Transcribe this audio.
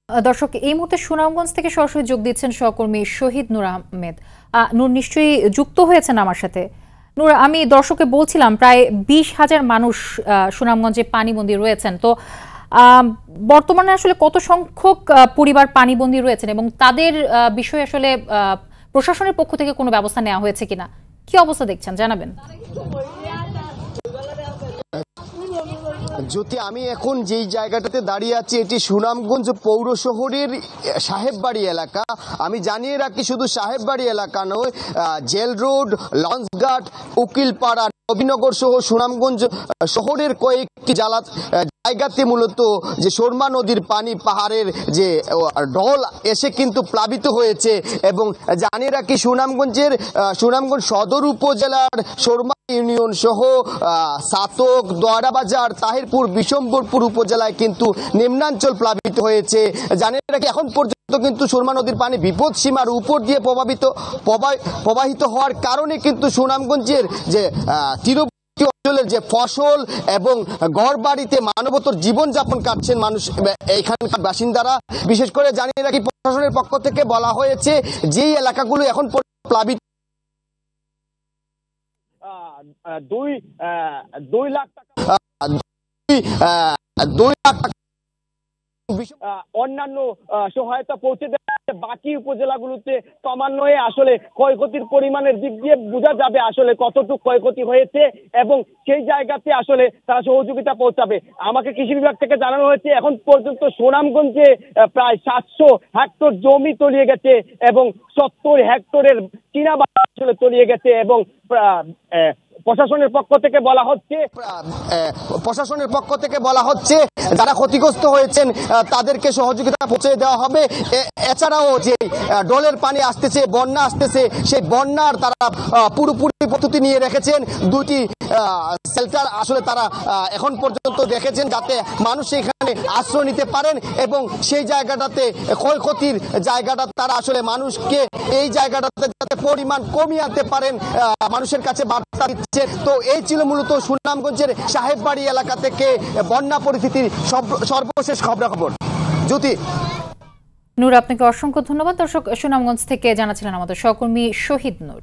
দর্শক, এই মুহূর্তে সুনামগঞ্জ থেকে সরাসরি যোগ দিচ্ছেন সহকর্মী শহীদ নূর আহমেদ। নূর নিশ্চয়ই যুক্ত হয়েছেন আমার সাথে। নূর, আমি দর্শককে বলছিলাম প্রায় 20,000 মানুষ সুনামগঞ্জে পানিবন্দী রয়েছেন। তো বর্তমানে আসলে কত সংখ্যক পরিবার পানিবন্দী রয়েছেন এবং তাদের বিষয়ে আসলে প্রশাসনের পক্ষ থেকে কোনো ব্যবস্থা নেওয়া হয়েছে কিনা, কি অবস্থা দেখছেন জানাবেন। জ্যোতি, আমি এখন যেই জায়গাটাতে দাঁড়িয়ে আছি এটি সুনামগঞ্জ পৌর শহরের সাহেববাড়ি এলাকা। আমি জানিয়ে রাখি, শুধু সাহেববাড়ি এলাকা নয়, জেল রোড, লঞ্চঘাট, উকিলপাড়া, নবীনগর সহ সুনামগঞ্জ শহরের কয়েকটি জায়গাতে মূলত যে সুরমা নদীর পানি পাহাড়ের যে ঢল এসে কিন্তু প্লাবিত হয়েছে। এবং জানিয়ে রাখি, সুনামগঞ্জ সদর উপজেলার সুরমা ইউনিয়ন সহ সাতক, দোয়ারাবাজার, তাহিরপুর, বিশম্বরপুর উপজেলায় কিন্তু নিম্নাঞ্চল প্লাবিত হয়েছে। জানিয়ে রাখি, এখন পর্যন্ত কিন্তু সুরমা নদীর পানি বিপদ সীমার উপর দিয়ে প্রবাহিত হওয়ার কারণে কিন্তু সুনামগঞ্জের যে তীরবর্তী অঞ্চলের যে ফসল এবং ঘরবাড়িতে মানবতর জীবনযাপন কাটছেন মানুষ, এইখানকার বাসিন্দারা। বিশেষ করে জানিয়ে রাখি, প্রশাসনের পক্ষ থেকে বলা হয়েছে যেই এলাকাগুলো এখন প্লাবিত 2 লাখ টাকা অন্যান্য সহায়তা পৌঁছে দেয়। বাকি উপজেলাগুলোতে ক্রমান্বয়ে আসলে ক্ষয়ক্ষতির পরিমাণের দিক দিয়ে বোঝা যাবে আসলে কতটুকু ক্ষয়ক্ষতি হয়েছে এবং সেই জায়গাতে আসলে তারা সহযোগিতা পৌঁছাবে। আমাকে কৃষি বিভাগ থেকে জানানো হয়েছে এখন পর্যন্ত সুনামগঞ্জে প্রায় 700 হেক্টর জমি তলিয়ে গেছে এবং 70 হেক্টরের চীনা বাড়ি আসলে তলিয়ে গেছে এবং প্রশাসনের পক্ষ থেকে বলা হচ্ছে যারা ক্ষতিগ্রস্ত হয়েছেন তাদেরকে সহযোগিতা পৌঁছে দেওয়া হবে। এছাড়াও যে ডলের পানি আসতেছে, বন্যা আসতেছে, সেই বন্যার তারা পুরোপুরি প্রস্তুতি নিয়ে রেখেছেন। 2টি শেল্টার আসলে তারা এখন পর্যন্ত রেখেছেন যাতে মানুষ সেখানে আশ্রয় নিতে পারেন এবং সেই জায়গাটাতে ক্ষয়ক্ষতির জায়গাটা তারা আসলে মানুষকে এই জায়গাটাতে যাতে পরিমাণ কমিয়ে আনতে পারেন মানুষের কাছে বার্তা দিচ্ছে। তো এই ছিল মূলত সুনামগঞ্জের সাহেববাড়ি এলাকা থেকে বন্যা পরিস্থিতির সর্বশেষ খবরাখবর। জ্যোতি। নূর, আপনাকে অসংখ্য ধন্যবাদ। দর্শক, সুনামগঞ্জ থেকে জানাচ্ছিলেন আমাদের সহকর্মী শহীদ নূর।